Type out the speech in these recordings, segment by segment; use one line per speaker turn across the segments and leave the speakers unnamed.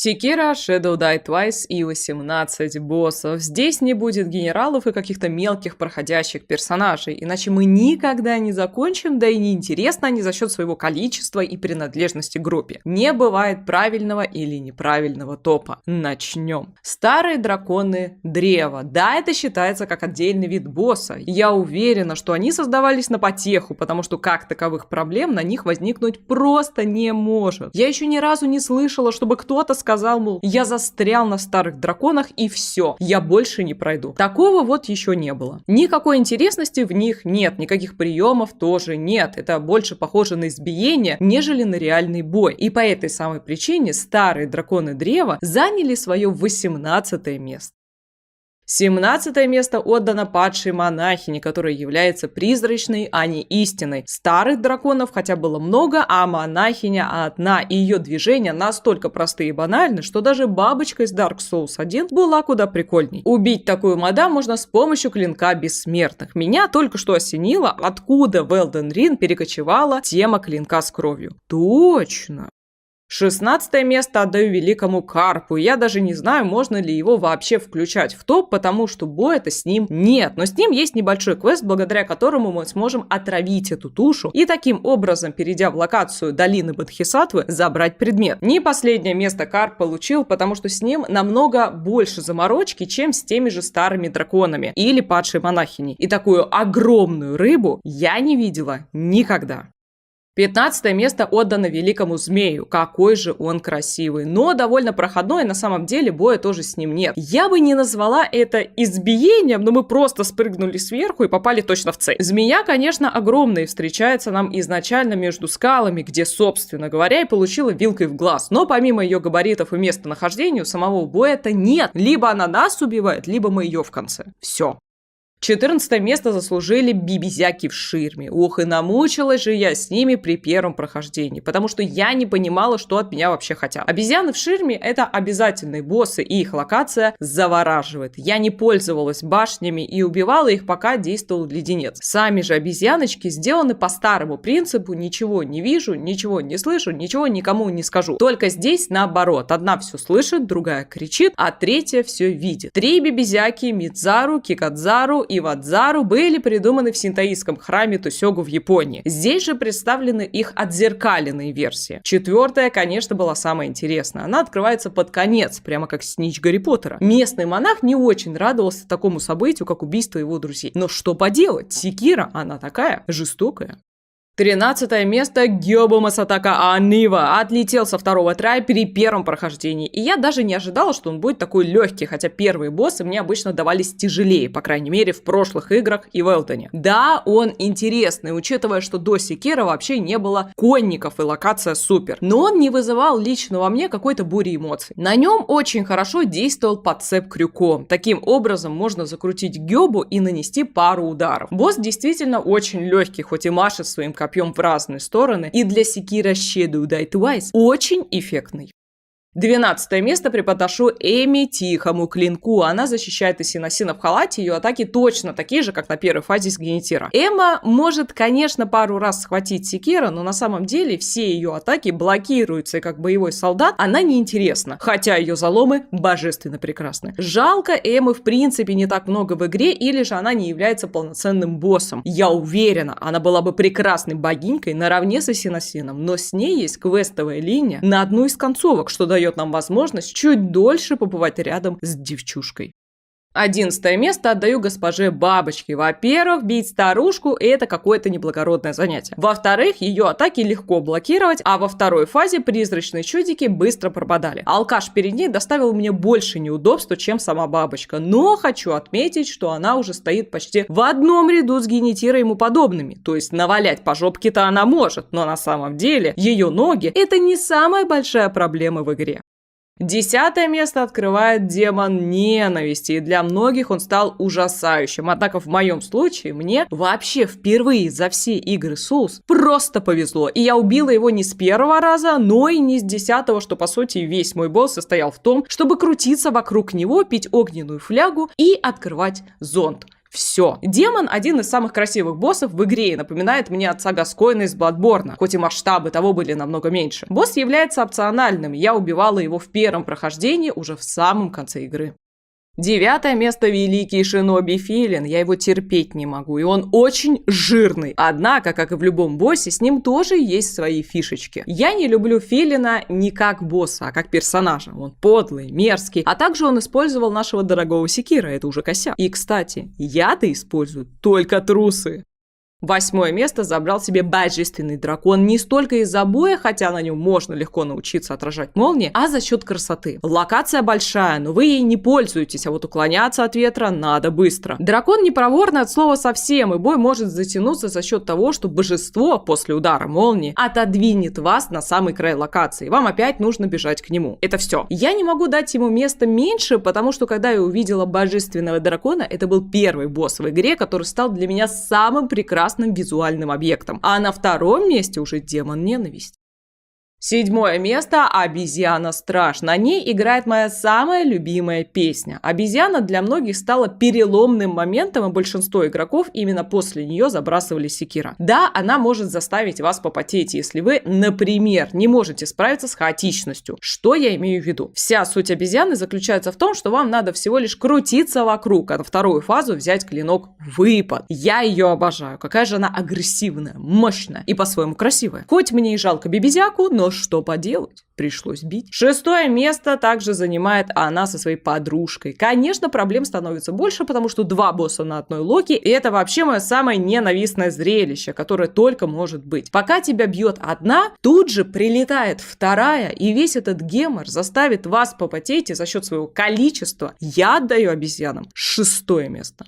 Sekiro, Shadow Die Twice и 18 боссов. Здесь не будет генералов и каких-то мелких проходящих персонажей, иначе мы никогда не закончим, да и неинтересно они за счет своего количества и принадлежности к группе. Не бывает правильного или неправильного топа. Начнем. Старые драконы древа. Да, это считается как отдельный вид босса. Я уверена, что они создавались на потеху, потому что как таковых проблем на них возникнуть просто не может. Я еще ни разу не слышала, чтобы кто-то сказал, мол, я застрял на старых драконах и все, я больше не пройду. Такого вот еще не было. Никакой интересности в них нет, никаких приемов тоже нет. Это больше похоже на избиение, нежели на реальный бой. И по этой самой причине старые драконы древа заняли свое 18 место. 17 место отдано падшей монахине, которая является призрачной, а не истинной. Старых драконов хотя было много, а монахиня одна, и ее движения настолько простые и банальны, что даже бабочка из Dark Souls 1 была куда прикольней. Убить такую мадам можно с помощью клинка бессмертных. Меня только что осенило, откуда в Elden Ring перекочевала тема клинка с кровью. Точно! 16 место отдаю великому Карпу. Я даже не знаю, можно ли его вообще включать в топ, потому что боя-то с ним нет. Но с ним есть небольшой квест, благодаря которому мы сможем отравить эту тушу и таким образом, перейдя в локацию долины Бодхисаттвы, забрать предмет. Не последнее место Карп получил, потому что с ним намного больше заморочки, чем с теми же старыми драконами или падшей монахиней. И такую огромную рыбу я не видела никогда. 15 место отдано великому змею. Какой же он красивый, но довольно проходной, на самом деле боя тоже с ним нет. Я бы не назвала это избиением, но мы просто спрыгнули сверху и попали точно в цель. Змея, конечно, огромная и встречается нам изначально между скалами, где, собственно говоря, и получила вилкой в глаз. Но помимо ее габаритов и местонахождения у самого боя-то нет. Либо она нас убивает, либо мы ее в конце. Все. 14 место заслужили бибизяки в ширме. Ох, и намучилась же я с ними при первом прохождении, потому что я не понимала, что от меня вообще хотят. Обезьяны в ширме — это обязательные боссы, и их локация завораживает. Я не пользовалась башнями и убивала их, пока действовал леденец. Сами же обезьяночки сделаны по старому принципу: ничего не вижу, ничего не слышу, ничего никому не скажу. Только здесь наоборот. Одна все слышит, другая кричит, а третья все видит. 3 бибизяки — Мидзару, Кикадзару и Вадзару — были придуманы в синтоистском храме Тусёгу в Японии. Здесь же представлены их отзеркаленные версии. 4-я, конечно, была самая интересная. Она открывается под конец, прямо как Снитч Гарри Поттера. Местный монах не очень радовался такому событию, как убийство его друзей. Но что поделать, Секиро, она такая жестокая. 13 место Гёбу Масатака Анива отлетел со 2-го трая при первом прохождении, и я даже не ожидала, что он будет такой легкий, хотя первые боссы мне обычно давались тяжелее, по крайней мере в прошлых играх и в Элдене. Да, он интересный, учитывая, что до Секиро вообще не было конников и локация супер, но он не вызывал лично во мне какой-то бури эмоций. На нем очень хорошо действовал подцеп крюком. Таким образом можно закрутить Гёбу и нанести пару ударов. Босс действительно очень легкий, хоть и машет своим копьем в разные стороны, и для Sekiro Shadow Die Twice очень эффектный. 12 место преподношу Эми Тихому Клинку. Она защищает Исинасина в халате, ее атаки точно такие же, как на первой фазе с Генитира. Эмма может, конечно, пару раз схватить Секиро, но на самом деле все ее атаки блокируются, и как боевой солдат она неинтересна, хотя ее заломы божественно прекрасны. Жалко, Эммы в принципе не так много в игре, или же она не является полноценным боссом. Я уверена, она была бы прекрасной богинькой наравне с Исинасином, но с ней есть квестовая линия на одну из концовок, что дает нам возможность чуть дольше побывать рядом с девчушкой. 11 место отдаю госпоже Бабочке. Во-первых, бить старушку — это какое-то неблагородное занятие. Во-вторых, ее атаки легко блокировать, а во второй фазе призрачные чудики быстро пропадали. Алкаш перед ней доставил мне больше неудобства, чем сама Бабочка, но хочу отметить, что она уже стоит почти в одном ряду с Генитира и ему подобными, то есть навалять по жопке-то она может, но на самом деле ее ноги — это не самая большая проблема в игре. 10 место открывает демон ненависти, и для многих он стал ужасающим. Однако в моем случае мне вообще впервые за все игры Souls просто повезло. И я убила его не с первого раза, но и не с 10-го, что по сути весь мой босс состоял в том, чтобы крутиться вокруг него, пить огненную флягу и открывать зонд. Все. Демон один из самых красивых боссов в игре и напоминает мне отца Гаскоина из Bloodborne, хоть и масштабы того были намного меньше. Босс является опциональным, я убивала его в первом прохождении уже в самом конце игры. 9 место — великий шиноби Филин. Я его терпеть не могу, и он очень жирный. Однако, как и в любом боссе, с ним тоже есть свои фишечки. Я не люблю Филина не как босса, а как персонажа. Он подлый, мерзкий, а также он использовал нашего дорогого Секира, это уже косяк. И, кстати, яды используют только трусы. 8 место забрал себе божественный дракон не столько из-за боя, хотя на нем можно легко научиться отражать молнии, а за счет красоты. Локация большая, но вы ей не пользуетесь, а вот уклоняться от ветра надо быстро. Дракон не проворный от слова совсем, и бой может затянуться за счет того, что божество после удара молнии отодвинет вас на самый край локации, и вам опять нужно бежать к нему. Это все. Я не могу дать ему место меньше, потому что когда я увидела божественного дракона, это был первый босс в игре, который стал для меня самым прекрасным визуальным объектом. А на втором месте уже демон ненависти. 7 место — «Обезьяна-страж». На ней играет моя самая любимая песня. Обезьяна для многих стала переломным моментом, и большинство игроков именно после нее забрасывали секира. Да, она может заставить вас попотеть, если вы, например, не можете справиться с хаотичностью. Что я имею в виду? Вся суть обезьяны заключается в том, что вам надо всего лишь крутиться вокруг, а на вторую фазу взять клинок выпад. Я ее обожаю. Какая же она агрессивная, мощная и по-своему красивая. Хоть мне и жалко бебезяку, но что поделать? Пришлось бить. 6 место также занимает она со своей подружкой. Конечно, проблем становится больше, потому что 2 босса на одной Локи, и это вообще мое самое ненавистное зрелище, которое только может быть. Пока тебя бьет одна, тут же прилетает вторая, и весь этот гемор заставит вас попотеть, и за счет своего количества я отдаю обезьянам 6 место.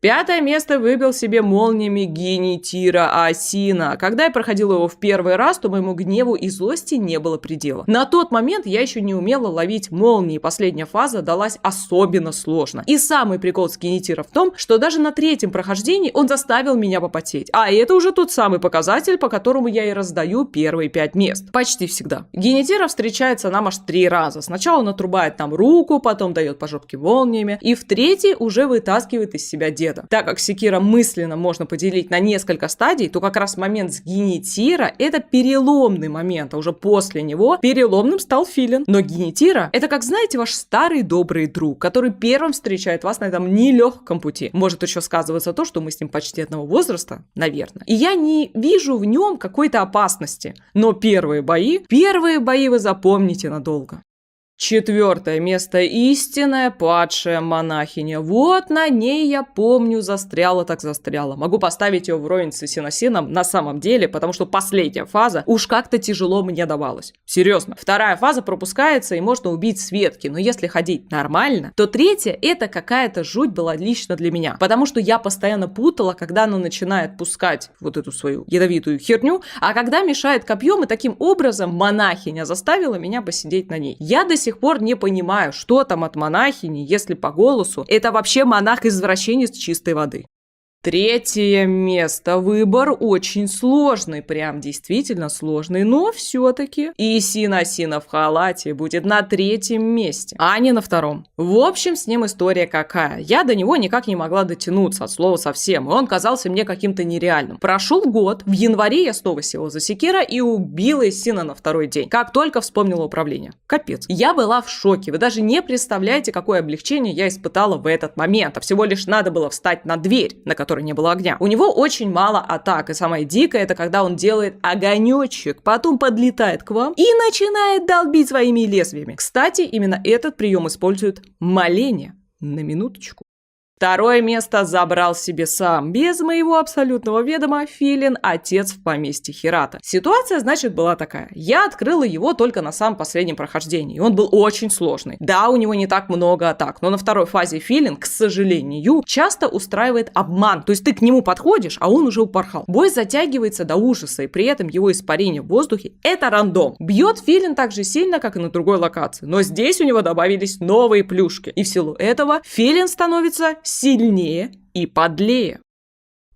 5 место выбил себе молниями гений Тира Асина. Когда я проходила его в первый раз, то моему гневу и злости не было предела. На тот момент я еще не умела ловить молнии, последняя фаза далась особенно сложно. И самый прикол с гений Тира в том, что даже на 3-м прохождении он заставил меня попотеть. А это уже тот самый показатель, по которому я и раздаю первые 5 мест. Почти всегда. Гений Тира встречается нам аж 3 раза. Сначала он отрубает нам руку, потом дает по жопке молниями, и в 3-й уже вытаскивает из себя деда. Так как секира мысленно можно поделить на несколько стадий, то как раз момент с гений Тира — это переломный момент, а уже после него переломным стал Филин. Но гений Тира — это, как знаете, ваш старый добрый друг, который первым встречает вас на этом нелегком пути. Может еще сказываться то, что мы с ним почти одного возраста, наверное. И я не вижу в нем какой-то опасности. Но первые бои вы запомните надолго. 4 место — истинная падшая монахиня. Вот на ней, я помню, застряла так застряла. Могу поставить ее вровень с Синосином на самом деле, потому что последняя фаза уж как-то тяжело мне давалась. Серьезно. 2-я фаза пропускается и можно убить Светки, но если ходить нормально, то 3-я — это какая-то жуть была лично для меня, потому что я постоянно путала, когда она начинает пускать вот эту свою ядовитую херню, а когда мешает копьем, и таким образом монахиня заставила меня посидеть на ней. Я до сих пор не понимаю, что там от монахини, если по голосу это вообще монах-извращенец чистой воды. 3 место. Выбор очень сложный, прям действительно сложный, но все-таки. И Синосина в халате будет на 3-м месте, а не на 2-м. В общем, с ним история какая. Я до него никак не могла дотянуться, от слова совсем, и он казался мне каким-то нереальным. Прошел год, в январе я снова села за секира и убила Исина на 2-й день, как только вспомнила управление. Капец. Я была в шоке, вы даже не представляете, какое облегчение я испытала в этот момент, а всего лишь надо было встать на дверь, на которой не было огня. У него очень мало атак, и самое дикое — это когда он делает огонечек, потом подлетает к вам и начинает долбить своими лезвиями. Кстати, именно этот прием использует моление. На минуточку. 2 место забрал себе сам, без моего абсолютного ведома, Филин, отец в поместье Хирата. Ситуация, значит, была такая. Я открыла его только на самом последнем прохождении, и он был очень сложный. Да, у него не так много атак, но на 2-й фазе Филин, к сожалению, часто устраивает обман. То есть ты к нему подходишь, а он уже упорхал. Бой затягивается до ужаса, и при этом его испарение в воздухе — это рандом. Бьет Филин так же сильно, как и на другой локации, но здесь у него добавились новые плюшки, и в силу этого Филин становится сильнее и подлее.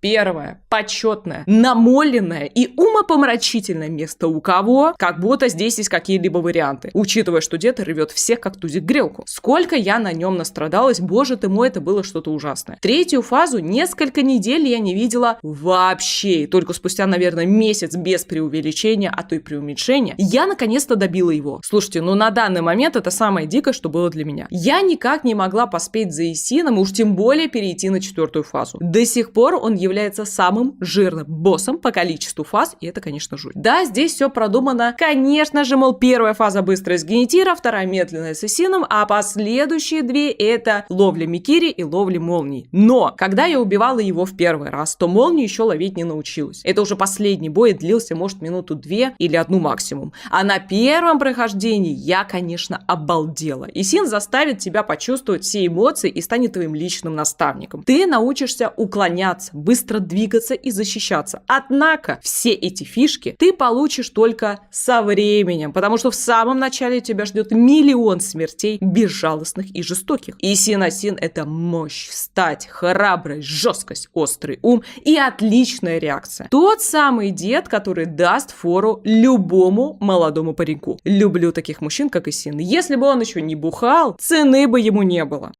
Первое, почетное, намоленное и умопомрачительное место у кого? Как будто здесь есть какие-либо варианты, учитывая, что дед рвет всех как тузик грелку. Сколько я на нем настрадалась, боже ты мой, это было что-то ужасное. Третью фазу несколько недель я не видела вообще, и только спустя, наверное, месяц без преувеличения, а то и преуменьшения, я наконец-то добила его. Слушайте, ну на данный момент это самое дикое, что было для меня. Я никак не могла поспеть за Исином, уж тем более перейти на 4-ю фазу. До сих пор он является самым жирным боссом по количеству фаз, и это, конечно, жуть. Да, здесь все продумано. Конечно же, мол, первая фаза быстрая с Генитира, вторая медленная с Исином, а последующие две это ловля Микири и ловля молний. Но, когда я убивала его в первый раз, то молнию еще ловить не научилась. Это уже последний бой, длился, может, минуту-две или одну максимум. А на первом прохождении я, конечно, обалдела. Исин заставит тебя почувствовать все эмоции и станет твоим личным наставником. Ты научишься уклоняться, быстро двигаться и защищаться. Однако все эти фишки ты получишь только со временем, потому что в самом начале тебя ждет миллион смертей, безжалостных и жестоких. Исин Асин — это мощь, стать, храбрость, жесткость, острый ум и отличная реакция. Тот самый дед, который даст фору любому молодому пареньку. Люблю таких мужчин, как Исин. Если бы он еще не бухал, цены бы ему не было.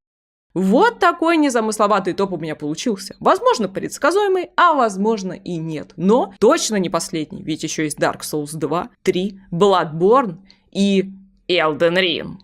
Вот такой незамысловатый топ у меня получился. Возможно, предсказуемый, а возможно и нет. Но точно не последний, ведь еще есть Dark Souls 2, 3, Bloodborne и Elden Ring.